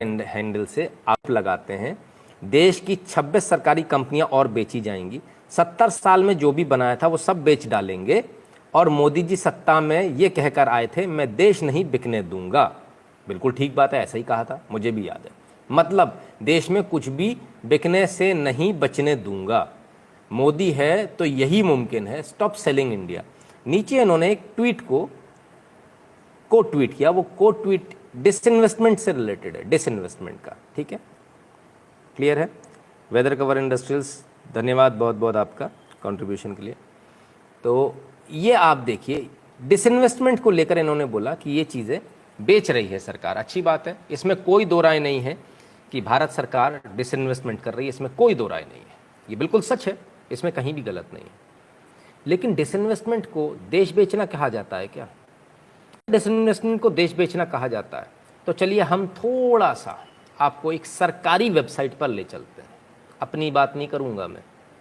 Handle से आप लगाते हैं, देश की 26 सरकारी कंपनियां और बेची जाएंगी, 70 साल में जो भी बनाया था वो सब बेच डालेंगे, और मोदी जी सत्ता में ये कहकर आए थे मैं देश नहीं बिकने दूंगा। बिल्कुल ठीक बात है, ऐसा ही कहा था, मुझे भी याद है। मतलब देश में कुछ भी बिकने से नहीं बचने दूंगा, मोदी है तो यही मुमकिन है, स्टॉप सेलिंग इंडिया। नीचे इन्होंने एक ट्वीट को ट्वीट किया, वो ट्वीट डिसइन्वेस्टमेंट से रिलेटेड है, डिसइन्वेस्टमेंट का, ठीक है, क्लियर है। वेदर कवर इंडस्ट्रियल्स, धन्यवाद बहुत बहुत आपका कंट्रीब्यूशन के लिए। तो ये आप देखिए, डिसइन्वेस्टमेंट को लेकर इन्होंने बोला कि ये चीज़ें बेच रही है सरकार, अच्छी बात है, इसमें कोई दो राय नहीं है कि भारत सरकार डिसइन्वेस्टमेंट कर रही है, इसमें कोई दो राय नहीं है, ये बिल्कुल सच है, इसमें कहीं भी गलत नहीं है। लेकिन डिसइन्वेस्टमेंट को देश बेचना कहा जाता है क्या? डिसइन्वेस्टमेंट को देश बेचना कहा जाता है तो चलिए हम थोड़ा सा आपको एक सरकारी वेबसाइट पर ले चलते हैं। अपनी बात नहीं करूंगा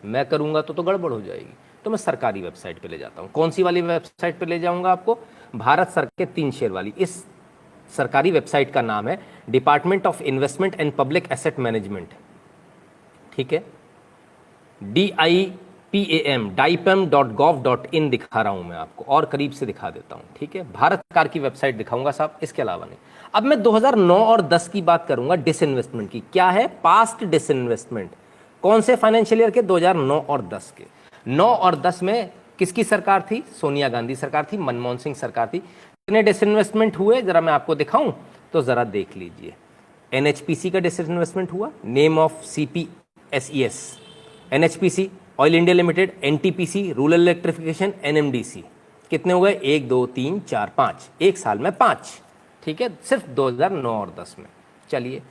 मैं करूंगा तो गड़बड़ हो जाएगी, तो मैं सरकारी वेबसाइट पे ले जाता हूँ। कौन सी वाली वेबसाइट पे ले जाऊंगा आपको? भारत सरकार के 3 शेर वाली। इस सरकारी वेबसाइट का नाम है department of investment and public asset management, ठीक है, DIPAM.gov.in दिखा रहा हूं मैं आपको, और करीब से दिखा देता हूं, ठीक है, भारत सरकार की वेबसाइट दिखाऊंगा साहब, इसके अलावा नहीं। अब मैं 2009 और 10 की बात करूंगा डिसइन्वेस्टमेंट की। क्या है? Past disinvestment. कौन से फाइनेंशियल ईयर के? 2009 और 10 के। 9 और 10 में किसकी सरकार थी? सोनिया गांधी सरकार थी, मनमोहन सिंह सरकार थी। कितने डिसइन्वेस्टमेंट हुए जरा मैं आपको दिखाऊं तो जरा देख लीजिए। NHPC का डिसइन्वेस्टमेंट हुआ, name of CPSES, NHPC, oil India Limited, NTPC, rural electrification, NMDC। कितने हो गए? 1 2 3 4 5, एक साल में 5, ठीक है, सिर्फ 2009 और 10 में। चलिए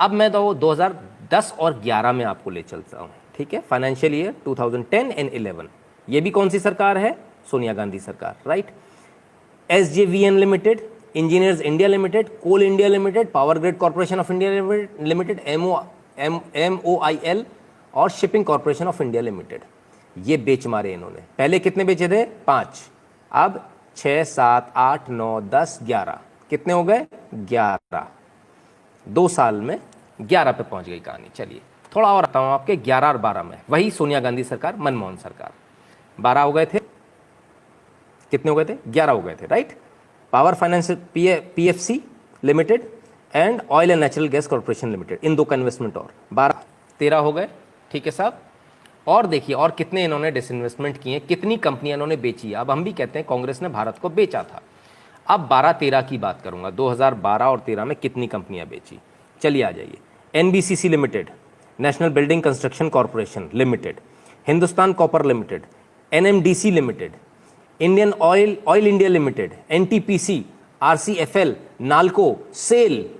अब मैं तो 2010 और 11 में आपको ले चलता हूँ, ठीक है, फाइनेंशियल ईयर 2010 एंड 11। ये भी कौन सी सरकार है? सोनिया गांधी सरकार, right. SJVN Limited, Engineers India Limited, Coal India Limited, Power Grid Corporation of India Limited, MOIL और Shipping Corporation of India Limited. ये बेच मारे इन्होंने। पहले कितने बेचे थे? 5, अब 6 7 8 9 10 11, कितने हो गए? 11। 2 साल में 11 पे पहुंच गई कहानी। चलिए थोड़ा और आता हूं आपके 11 और 12 में, वही सोनिया गांधी सरकार, मनमोहन सरकार। 12 हो गए थे, कितने हो गए थे? 11 हो गए थे, right. Power finance PFC limited and oil and natural gas corporation limited, इन 2 का इन्वेस्टमेंट और 12 13 हो गए, ठीक है साहब। और देखिए और कितने इन्होंने डिसइन्वेस्टमेंट किए, कितनी कंपनियां इन्होंने बेची। अब हम भी कहते हैं कांग्रेस ने भारत को बेचा था। अब 12-13 की बात करूंगा, 2012 और 13 में कितनी कंपनियां बेची। चलिए आ जाइए। NBCC Limited, National Building Construction Corporation Limited, Hindustan Copper Limited, NMDC Limited, Indian Oil India Limited, NTPC, RCFL, NALCO, SAIL,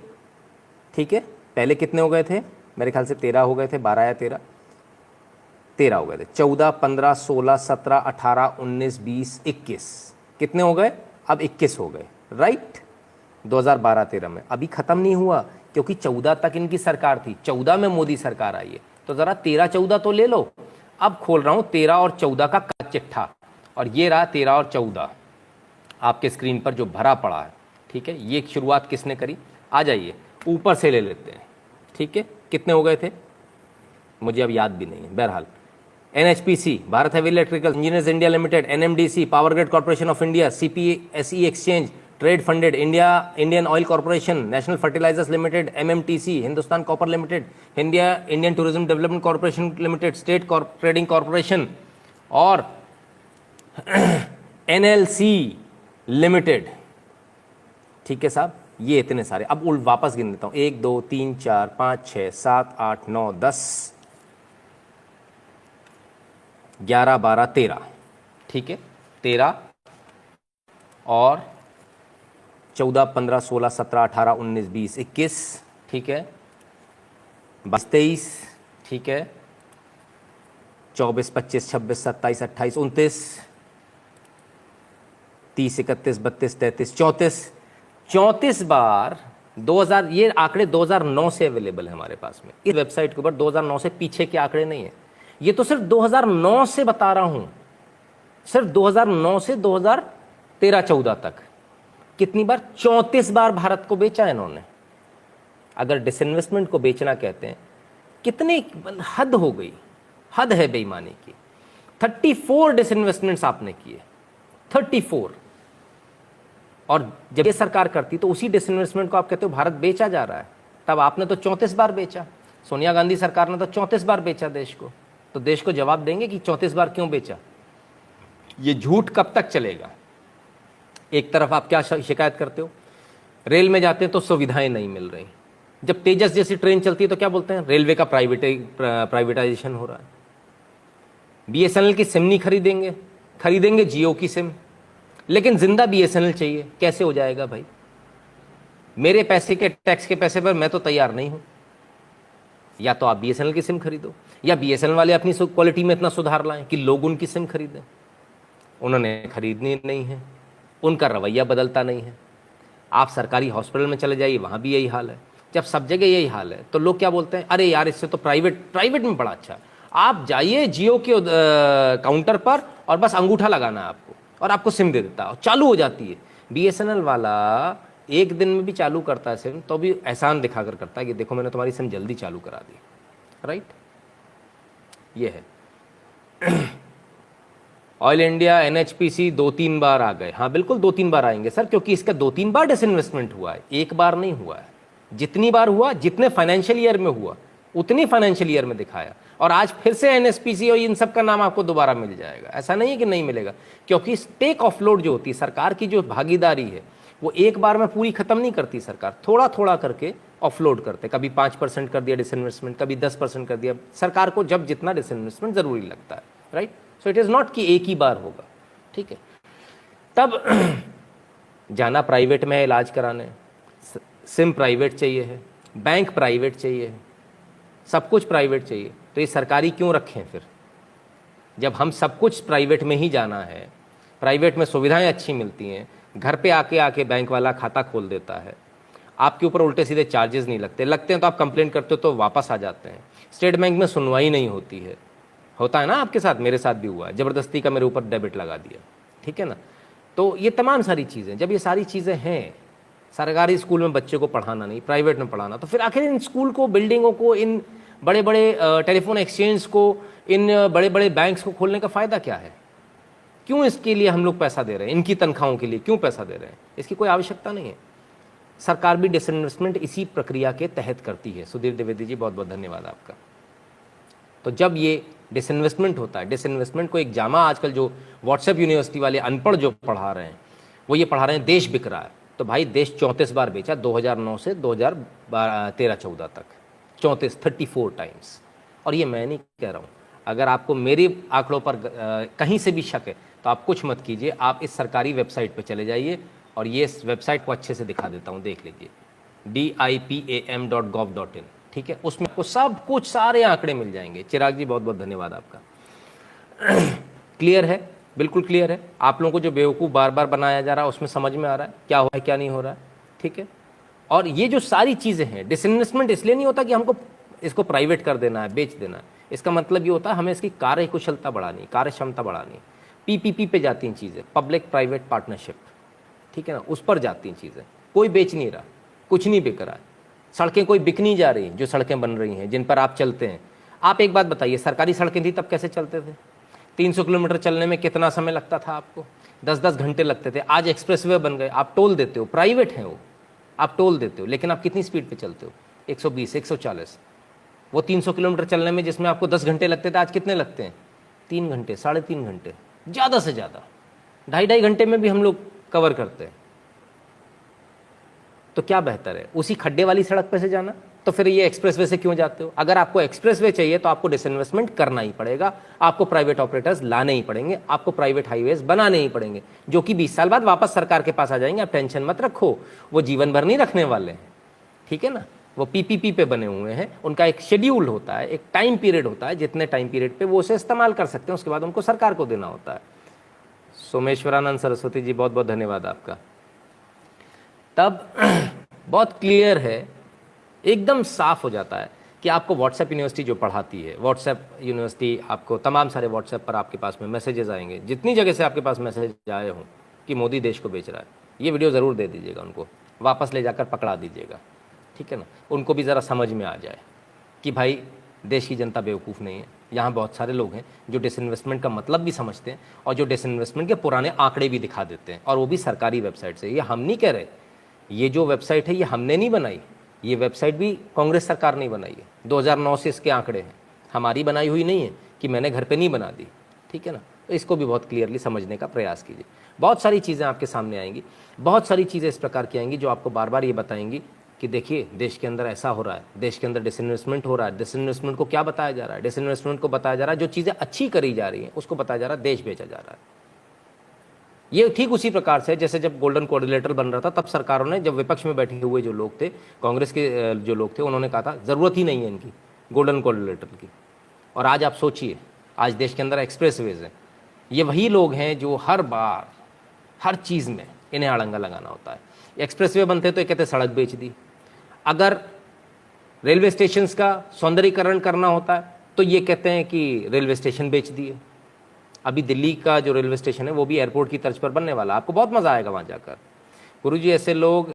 ठीक है। पहले कितने हो गए थे? मेरे ख्याल से 13 हो गए थे, 12 या 13 हो गए थे। 14 15 16 17 18 19 20 21, कितने हो गए? अब 21 हो गए, राइट। 2012-13 में अभी खत्म नहीं हुआ, क्योंकि 14 तक इनकी सरकार थी, 14 में मोदी सरकार आई है, तो जरा 13-14 तो ले लो। अब खोल रहा हूं 13 और 14 का चिट्ठा, और ये रहा 13 और 14 आपके स्क्रीन पर जो भरा पड़ा है, ठीक है। ये शुरुआत किसने करी? आ जाइए ऊपर से ले लेते हैं, ठीक है। कितने हो गए थे मुझे अब याद भी नहीं है, बहरहाल। NHPC, Bharat Heavy Electrical Engineers India Limited, NMDC, Power Grid Corporation of India, CPSE exchange trade funded, Indian Oil Corporation, National Fertilizers Limited, MMTC, Hindustan Copper Limited, Indian Tourism Development Corporation Limited, State Trading Corporation और NLC Limited, ठीक है साहब। ये इतने सारे। अब वापस गिन देता हूं, 1 2 3 4 5 6 7 8 9 10 11 12 13, ठीक है। 13 और 14 15 16 17 18 19 20 21, ठीक है। 22 23, ठीक है। 24 25 26 27 28 29 30 31 32 33 34 बार 2000। ये आंकड़े 2009 से अवेलेबल है हमारे पास में इस वेबसाइट के ऊपर। 2009 से पीछे के आंकड़े नहीं है, ये तो सिर्फ 2009 से बता रहा हूं, सिर्फ 2009 से 2013-14 तक। कितनी बार? 34 बार भारत को बेचा इन्होंने। अगर डिसइन्वेस्टमेंट को बेचना कहते हैं, कितने हद हो गई, हद है बेईमानी की। 34 डिसइन्वेस्टमेंट्स आपने किए, 34। और जब ये सरकार करती तो उसी डिसइन्वेस्टमेंट को आप कहते हो भारत बेचा जा रहा है। तब आपने तो 34 बार बेचा, सोनिया गांधी सरकार ने तो 34 बार बेचा देश को। तो देश को जवाब देंगे कि 34 बार क्यों बेचा। ये झूठ कब तक चलेगा। एक तरफ आप क्या शिकायत करते हो, रेल में जाते हैं तो सुविधाएं नहीं मिल रही। जब तेजस जैसी ट्रेन चलती है तो क्या बोलते हैं, रेलवे का प्राइवेटाइजेशन हो रहा है। बीएसएनएल की सिम नहीं खरीदेंगे, खरीदेंगे जियो की सिम, लेकिन जिंदा बीएसएनएल चाहिए। कैसे हो जाएगा भाई। मेरे पैसे के, टैक्स के पैसे पर मैं तो तैयार नहीं हूं। या तो आप बीएसएनएल की सिम खरीदो, या बीएसएनएल वाले अपनी क्वालिटी में इतना सुधार लाएं कि लोग उनकी सिम खरीदें। उन्होंने खरीदनी नहीं है, उनका रवैया बदलता नहीं है। आप सरकारी हॉस्पिटल में चले जाइए, वहां भी यही हाल है। जब सब जगह यही हाल है तो लोग क्या बोलते हैं, अरे यार इससे तो प्राइवेट में बड़ा अच्छा। आप जाइए जियो के काउंटर पर और बस अंगूठा लगाना है आपको, और आपको सिम दे देता है, चालू हो जाती है। बीएसएनएल वाला एक दिन में भी चालू करता है सिम, तो भी एहसान दिखाकर करता है कि देखो मैंने तुम्हारी सिम जल्दी चालू करा दी। राइट, ये है। ऑयल इंडिया, एनएचपीसी 2-3 बार आ गए। हाँ बिल्कुल 2-3 बार आएंगे सर, क्योंकि इसका 2-3 बार डिसइन्वेस्टमेंट हुआ है, एक बार नहीं हुआ है। जितनी बार हुआ, जितने फाइनेंशियल ईयर में हुआ उतनी फाइनेंशियल ईयर में दिखाया। और आज फिर से एनएचपीसी और इन सब का नाम आपको दोबारा मिल जाएगा, ऐसा नहीं है कि नहीं मिलेगा। क्योंकि स्टेक ऑफलोड जो होती है, सरकार की जो भागीदारी है, वो एक बार में पूरी खत्म नहीं करती सरकार, थोड़ा थोड़ा करके ऑफलोड करते। कभी 5% कर दिया डिसइन्वेस्टमेंट, कभी 10% कर दिया। सरकार को जब जितना डिसइन्वेस्टमेंट जरूरी लगता है। Right, so it is not कि एक ही बार होगा। ठीक है, तब जाना प्राइवेट में है इलाज कराने, सिम प्राइवेट चाहिए है, बैंक प्राइवेट चाहिए है, सब कुछ प्राइवेट चाहिए, तो ये सरकारी क्यों रखें फिर। जब हम सब कुछ प्राइवेट में ही जाना है, प्राइवेट में सुविधाएं अच्छी मिलती हैं, घर पे आके बैंक वाला खाता खोल देता है, आपके ऊपर उल्टे सीधे चार्जेस नहीं लगते हैं तो आप कंप्लेंट करते हो तो वापस आ जाते हैं। स्टेट बैंक में सुनवाई नहीं होती है, होता है ना आपके साथ, मेरे साथ भी हुआ है, ज़बरदस्ती का मेरे ऊपर डेबिट लगा दिया। ठीक है ना, तो ये तमाम सारी चीज़ें, जब ये सारी चीज़ें हैं, सरकारी स्कूल में बच्चे को पढ़ाना नहीं, प्राइवेट में पढ़ाना, तो फिर आखिर इन स्कूल को, बिल्डिंगों को, इन बड़े बड़े टेलीफोन एक्सचेंज को, इन बड़े बड़े बैंक्स को खोलने का फ़ायदा क्या है। क्यों इसके लिए हम लोग पैसा दे रहे हैं, इनकी तनख्वाहों के लिए क्यों पैसा दे रहे हैं, इसकी कोई आवश्यकता नहीं है। सरकार भी डिसइन्वेस्टमेंट इसी प्रक्रिया के तहत करती है। सुधीर द्विवेदी जी बहुत बहुत धन्यवाद आपका। तो जब ये डिसइन्वेस्टमेंट होता है, डिसइन्वेस्टमेंट को एक जामा आजकल जो व्हाट्सएप यूनिवर्सिटी वाले अनपढ़ जो पढ़ा रहे हैं, वो ये पढ़ा रहे हैं देश बिक रहा है। तो भाई देश 34 बार बेचा, 2009 से 2013-14 तक 34 टाइम्स। और ये मैं नहीं कह रहा हूँ, अगर आपको मेरे आंकड़ों पर कहीं से भी शक है तो आप कुछ मत कीजिए, आप इस सरकारी वेबसाइट पर चले जाइए, और ये इस वेबसाइट को अच्छे से दिखा देता हूँ, देख लीजिए, dipam.gov.in। ठीक है, उसमें आपको सब कुछ, सारे आंकड़े मिल जाएंगे। चिराग जी बहुत बहुत धन्यवाद आपका। क्लियर है, बिल्कुल क्लियर है। आप लोगों को जो बेवकूफ़ बार बार बनाया जा रहा है उसमें समझ में आ रहा है क्या हो रहा है क्या नहीं हो रहा है। ठीक है, और ये जो सारी चीज़ें हैं, डिसइन्वेस्टमेंट इसलिए नहीं होता कि हमको इसको प्राइवेट कर देना है, बेच देना है। इसका मतलब ये होता है हमें इसकी कार्य कुशलता बढ़ानी, कार्य क्षमता बढ़ानी। पीपीपी पे जाती हैं चीज़ें, पब्लिक प्राइवेट पार्टनरशिप। ठीक है ना, उस पर जाती हैं चीज़ें। कोई बेच नहीं रहा, कुछ नहीं बिक रहा है, सड़कें कोई बिक नहीं जा रही, जो सड़कें बन रही हैं जिन पर आप चलते हैं। आप एक बात बताइए, सरकारी सड़कें थी तब कैसे चलते थे? 300 किलोमीटर चलने में कितना समय लगता था आपको? 10-10 घंटे लगते थे। आज एक्सप्रेसवे बन गए, आप टोल देते हो, प्राइवेट है वो, आप टोल देते हो, लेकिन आप कितनी स्पीड पे चलते हो? 120, 140। वो 300 किलोमीटर चलने में जिसमें आपको 10 घंटे लगते थे, आज कितने लगते हैं? 3 घंटे, 3.5 घंटे, ज़्यादा से ज़्यादा 2.5 घंटे में भी हम लोग कवर करते हैं। तो क्या बेहतर है, उसी खड्डे वाली सड़क पे से जाना? तो फिर ये एक्सप्रेसवे से क्यों जाते हो? अगर आपको एक्सप्रेसवे चाहिए तो आपको डिसइन्वेस्टमेंट करना ही पड़ेगा, आपको प्राइवेट ऑपरेटर्स लाने ही पड़ेंगे, आपको प्राइवेट हाईवेज बनाने ही पड़ेंगे, जो कि 20 साल बाद वापस सरकार के पास आ जाएंगे। आप टेंशन मत रखो, वो जीवन भर नहीं रखने वाले हैं। ठीक है ना, वो पीपीपी पे बने हुए हैं, उनका एक शेड्यूल होता है, एक टाइम पीरियड होता है, जितने टाइम पीरियड पे वो उसे इस्तेमाल कर सकते हैं, उसके बाद उनको सरकार को देना होता है। सोमेश्वरानंद सरस्वती जी बहुत बहुत धन्यवाद आपका। तब बहुत क्लियर है, एकदम साफ हो जाता है कि आपको व्हाट्सएप यूनिवर्सिटी जो पढ़ाती है, व्हाट्सएप यूनिवर्सिटी आपको तमाम सारे व्हाट्सएप पर आपके पास में मैसेजेस आएंगे, जितनी जगह से आपके पास मैसेज आए हों कि मोदी देश को बेच रहा है, ये वीडियो ज़रूर दे दीजिएगा उनको, वापस ले जाकर पकड़ा दीजिएगा। ठीक है ना, उनको भी ज़रा समझ में आ जाए कि भाई देश की जनता बेवकूफ़ नहीं है। यहाँ बहुत सारे लोग हैं जो डिसइन्वेस्टमेंट का मतलब भी समझते हैं और जो डिसइन्वेस्टमेंट के पुराने आंकड़े भी दिखा देते हैं, और वो भी सरकारी वेबसाइट से। ये हम नहीं कह रहे, ये जो वेबसाइट है ये हमने नहीं बनाई, ये वेबसाइट भी कांग्रेस सरकार ने बनाई है। 2009 से इसके आंकड़े हैं, हमारी बनाई हुई नहीं है कि मैंने घर पे नहीं बना दी, ठीक है ना। तो इसको भी बहुत क्लियरली समझने का प्रयास कीजिए। बहुत सारी चीज़ें आपके सामने आएंगी, बहुत सारी चीज़ें इस प्रकार की आएंगी जो आपको बार बार ये बताएंगी कि देखिए देश के अंदर ऐसा हो रहा है, देश के अंदर डिसइन्वेस्टमेंट हो रहा है। डिसइन्वेस्टमेंट को क्या बताया जा रहा है? डिसइन्वेस्टमेंट को बताया जा रहा है जो चीज़ें अच्छी करी जा रही हैं उसको बताया जा रहा है देश बेचा जा रहा है। ये ठीक उसी प्रकार से जैसे जब गोल्डन कोऑर्डिनेटर बन रहा था, तब सरकारों ने, जब विपक्ष में बैठे हुए जो लोग थे, कांग्रेस के जो लोग थे, उन्होंने कहा था ज़रूरत ही नहीं है इनकी गोल्डन कोऑर्डिनेटर की। और आज आप सोचिए, आज देश के अंदर एक्सप्रेसवेज हैं। ये वही लोग हैं जो हर बार हर चीज़ में इन्हें अड़ंगा लगाना होता है। एक्सप्रेसवे बनते तो ये कहते सड़क बेच दी, अगर रेलवे स्टेशंस का सौंदर्यीकरण करना होता है तो ये कहते हैं कि रेलवे स्टेशन बेच दिए। अभी दिल्ली का जो रेलवे स्टेशन है वो भी एयरपोर्ट की तर्ज पर बनने वाला है, आपको बहुत मज़ा आएगा वहाँ जाकर। गुरुजी, ऐसे लोग